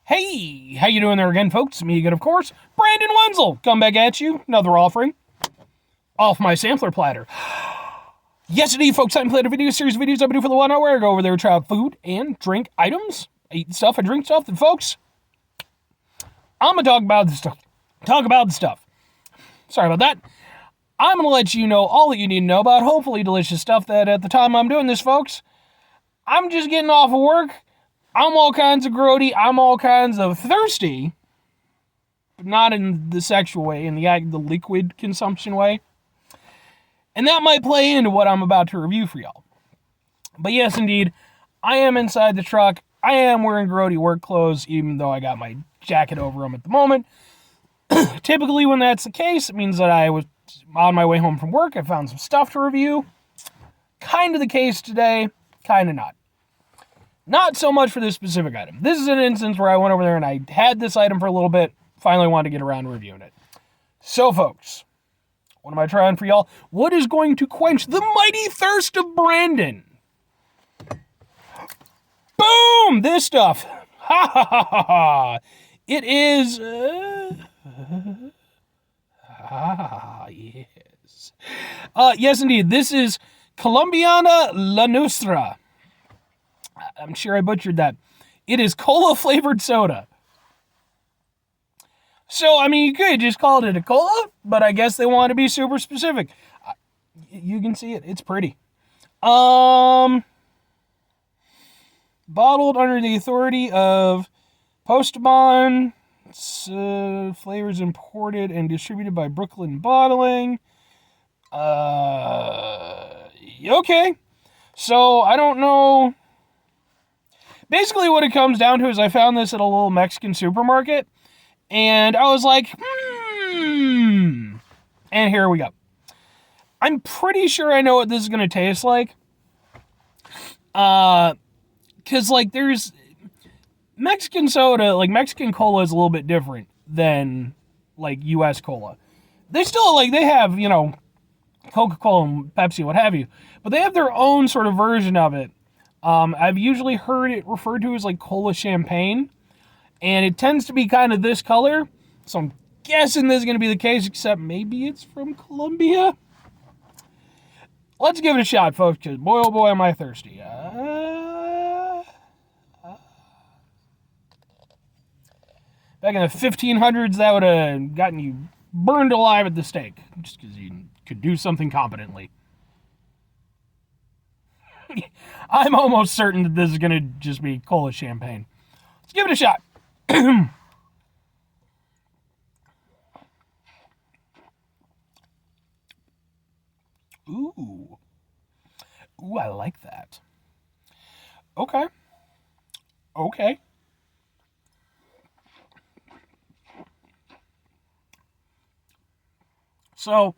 Hey, how you doing there again, folks? Me again, of course, Brandon Wenzel. Come back at you, another offering off my sampler platter. Yes, indeed, folks, I'm playing a video series of videos I've been doing for the 1 hour. I go over there, try out food and drink items. I eat stuff, I drink stuff, and folks, I'm gonna talk about the stuff. Sorry about that. I'm gonna let you know all that you need to know about hopefully delicious stuff that at the time I'm doing this, folks, I'm just getting off of work. I'm all kinds of grody. I'm all kinds of thirsty. But not in the sexual way, in the liquid consumption way. And that might play into what I'm about to review for y'all. But yes, indeed, I am inside the truck. I am wearing grody work clothes, even though I got my jacket over them at the moment. Typically, when that's the case, it means that I was on my way home from work. I found some stuff to review. Kind of the case today, kind of not. Not so much for this specific item. This is an instance where I went over there and I had this item for a little bit, finally wanted to get around to reviewing it. So, folks, what am I trying for y'all? What is going to quench the mighty thirst of Brandon? Boom! This stuff. Ha ha ha ha ha. It is... yes. Yes, indeed. This is Colombiana Nuestra. I'm sure I butchered that. It is cola flavored soda. So, I mean, you could just call it a cola, but I guess they want to be super specific. You can see it. It's pretty. Bottled under the authority of Postbon. Flavors imported and distributed by Brooklyn Bottling. Okay. So, I don't know. Basically, what it comes down to is I found this at a little Mexican supermarket, and I was like, and here we go. I'm pretty sure I know what this is going to taste like. Because, like, there's Mexican soda, like, Mexican cola is a little bit different than, like, U.S. cola. They still, like, they have, you know, Coca-Cola and Pepsi, what have you, but they have their own sort of version of it. I've usually heard it referred to as like cola champagne, and it tends to be kind of this color, so I'm guessing this is going to be the case, except maybe it's from Colombia. Let's give it a shot, folks, because boy, oh boy, am I thirsty. Back in the 1500s, that would have gotten you burned alive at the stake, just because you could do something competently. I'm almost certain that this is going to just be cola champagne. Let's give it a shot. Ooh. Ooh, I like that. Okay. So,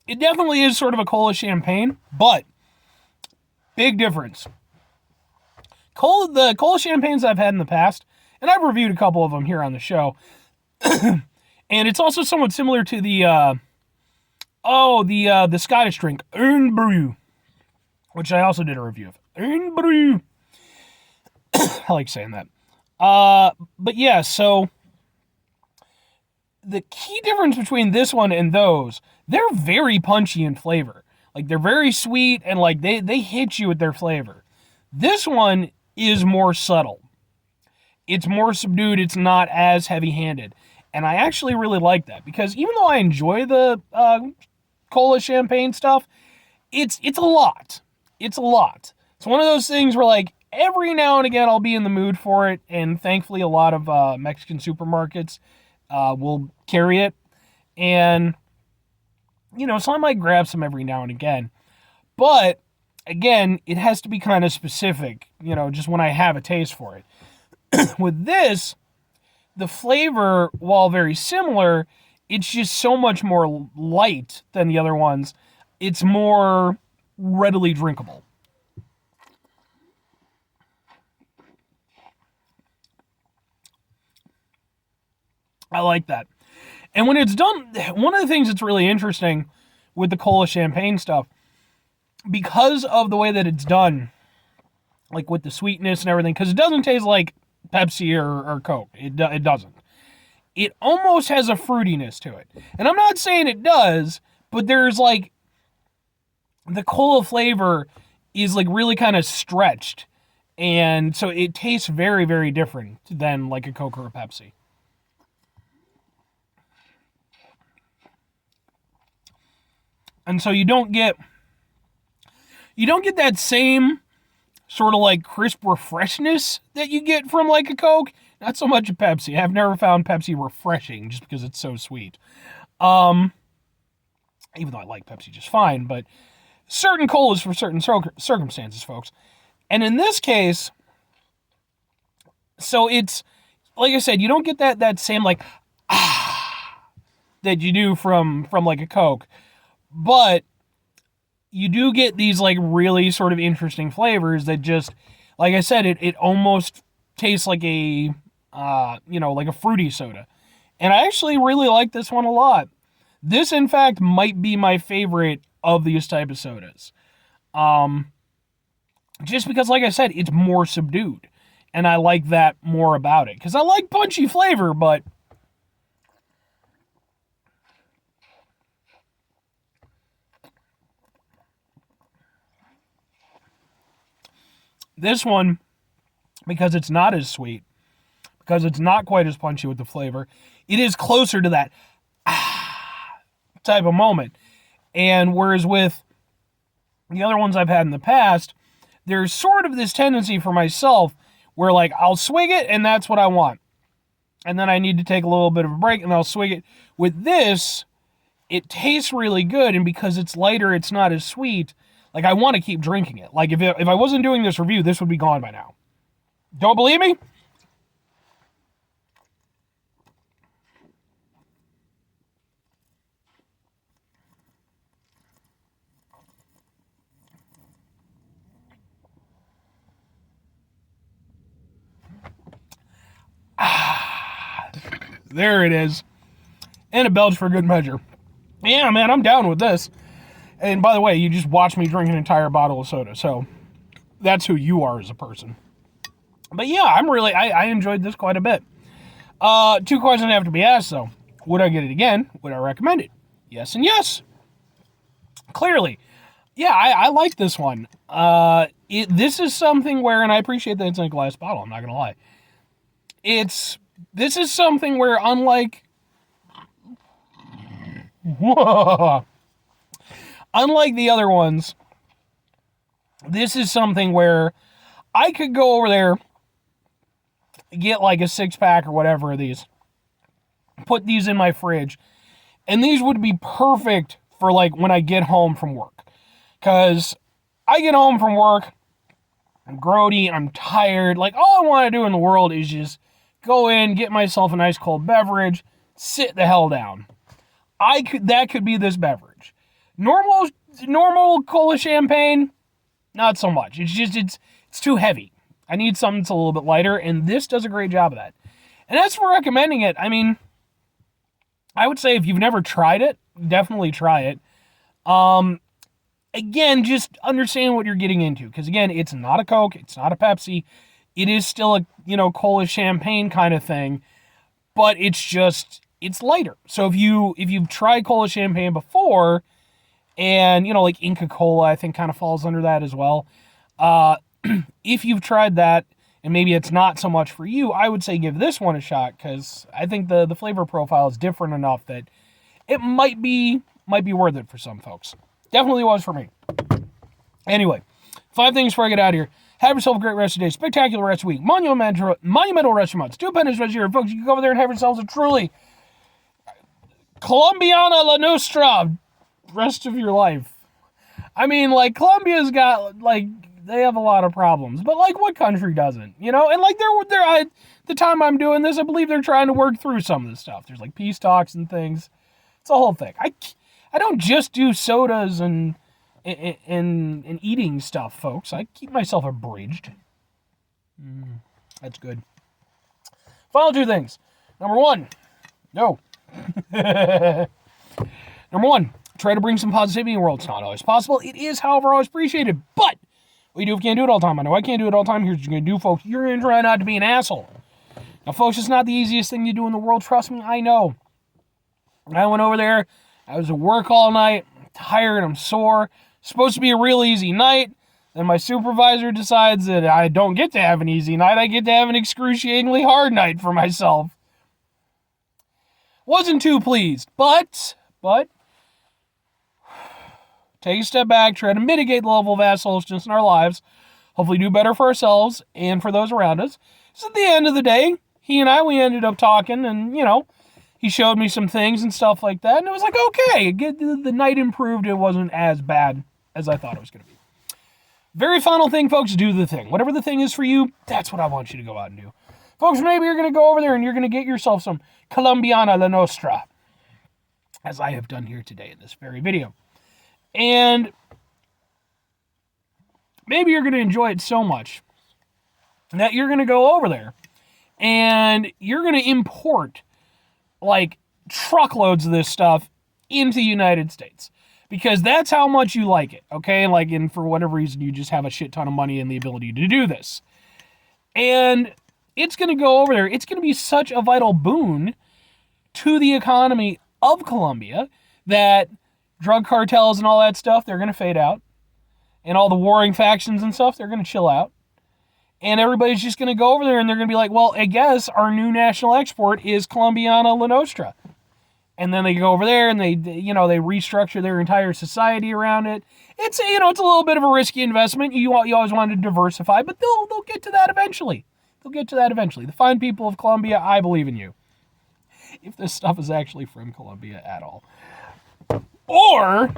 it definitely is sort of a cola champagne, but big difference. The cola champagnes I've had in the past, and I've reviewed a couple of them here on the show, and it's also somewhat similar to the Scottish drink, Urn Brew, which I also did a review of. Urn Brew. I like saying that. But yeah, so the key difference between this one and those, they're very punchy in flavor. Like, they're very sweet, and, like, they hit you with their flavor. This one is more subtle. It's more subdued. It's not as heavy-handed. And I actually really like that, because even though I enjoy the cola champagne stuff, it's a lot. It's a lot. It's one of those things where, like, every now and again I'll be in the mood for it, and thankfully a lot of Mexican supermarkets will carry it. And you know, so I might grab some every now and again. But, again, it has to be kind of specific, you know, just when I have a taste for it. With this, the flavor, while very similar, it's just so much more light than the other ones. It's more readily drinkable. I like that. And when it's done, one of the things that's really interesting with the cola champagne stuff, because of the way that it's done, like with the sweetness and everything, because it doesn't taste like Pepsi or Coke. It doesn't. It almost has a fruitiness to it. And I'm not saying it does, but there's like, the cola flavor is like really kind of stretched. And so it tastes very, very different than like a Coke or a Pepsi. And so you don't get that same sort of like crisp refreshness that you get from like a Coke. Not so much a Pepsi. I've never found Pepsi refreshing just because it's so sweet. Even though I like Pepsi just fine, but certain colas for certain circumstances, folks. And in this case, so it's, like I said, you don't get that same like, that you do from like a Coke. But you do get these like really sort of interesting flavors that just, like I said, it almost tastes like a, like a fruity soda. And I actually really like this one a lot. This, in fact, might be my favorite of these type of sodas. Just because, like I said, it's more subdued. And I like that more about it. Because I like punchy flavor, but this one, because it's not as sweet, because it's not quite as punchy with the flavor, it is closer to that type of moment. And whereas with the other ones I've had in the past, there's sort of this tendency for myself where like I'll swig it and that's what I want. And then I need to take a little bit of a break and I'll swig it. With this, it tastes really good, and because it's lighter, it's not as sweet. Like, I want to keep drinking it. Like, if I wasn't doing this review, this would be gone by now. Don't believe me? There it is. And a belch for good measure. Yeah, man, I'm down with this. And by the way, you just watched me drink an entire bottle of soda, so that's who you are as a person. But yeah, I enjoyed this quite a bit. 2 questions have to be asked, though. Would I get it again? Would I recommend it? Yes and yes. Clearly. Yeah, I like this one. This is something where, and I appreciate that it's in a glass bottle, I'm not going to lie. This is something where, unlike the other ones, this is something where I could go over there, get like a 6-pack or whatever of these, put these in my fridge, and these would be perfect for like when I get home from work. Because I get home from work, I'm grody, I'm tired, like all I want to do in the world is just go in, get myself a nice cold beverage, sit the hell down. That could be this beverage. Normal Kola champagne, not so much. It's too heavy. I need something that's a little bit lighter, and this does a great job of that. And as for recommending it, I mean, I would say if you've never tried it, definitely try it. Again, just understand what you're getting into, because again, it's not a Coke, it's not a Pepsi. It is still a, Kola champagne kind of thing, but it's lighter. So if you've tried Kola champagne before, and, like Inca Kola, I think kind of falls under that as well. If you've tried that, and maybe it's not so much for you, I would say give this one a shot, because I think the flavor profile is different enough that it might be worth it for some folks. Definitely was for me. Anyway, 5 things before I get out of here. Have yourself a great rest of the day, spectacular rest of the week, monumental rest of months, stupendous rest of the year. Folks, you can go over there and have yourselves a truly Colombiana la Nuestra rest of your life. I mean, like, Colombia's got, like, they have a lot of problems, but, like, what country doesn't, And, like, the time I'm doing this, I believe they're trying to work through some of this stuff. There's, like, peace talks and things. It's a whole thing. I don't just do sodas and eating stuff, folks. I keep myself abridged. That's good. Final 2 things. Number 1, no. Number 1, try to bring some positivity in the world. It's not always possible. It is, however, always appreciated. But what you do if you can't do it all the time. I know I can't do it all the time. Here's what you're going to do, folks. You're going to try not to be an asshole. Now, folks, it's not the easiest thing to do in the world. Trust me, I know. I went over there. I was at work all night. I'm tired. I'm sore. Supposed to be a real easy night. Then my supervisor decides that I don't get to have an easy night. I get to have an excruciatingly hard night for myself. Wasn't too pleased, but take a step back, try to mitigate the level of assholishness in our lives, hopefully do better for ourselves and for those around us. So at the end of the day, he and we ended up talking, and, he showed me some things and stuff like that, and it was like, okay, the night improved. It wasn't as bad as I thought it was going to be. Very final thing, folks, do the thing. Whatever the thing is for you, that's what I want you to go out and do. Folks, maybe you're going to go over there and you're going to get yourself some Colombiana La Nuestra, as I have done here today in this very video. And maybe you're going to enjoy it so much that you're going to go over there and you're going to import, like, truckloads of this stuff into the United States. Because that's how much you like it, okay? Like, and for whatever reason, you just have a shit ton of money and the ability to do this. And it's going to go over there. It's going to be such a vital boon to the economy of Colombia that drug cartels and all that stuff, they're going to fade out. And all the warring factions and stuff, they're going to chill out. And everybody's just going to go over there and they're going to be like, well, I guess our new national export is Colombiana La Nostra. And then they go over there and they restructure their entire society around it. It's a little bit of a risky investment. You always want to diversify, but they'll get to that eventually. The fine people of Colombia, I believe in you. If this stuff is actually from Colombia at all. Or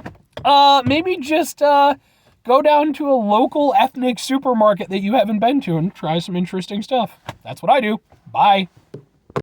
maybe just go down to a local ethnic supermarket that you haven't been to and try some interesting stuff. That's what I do. Bye.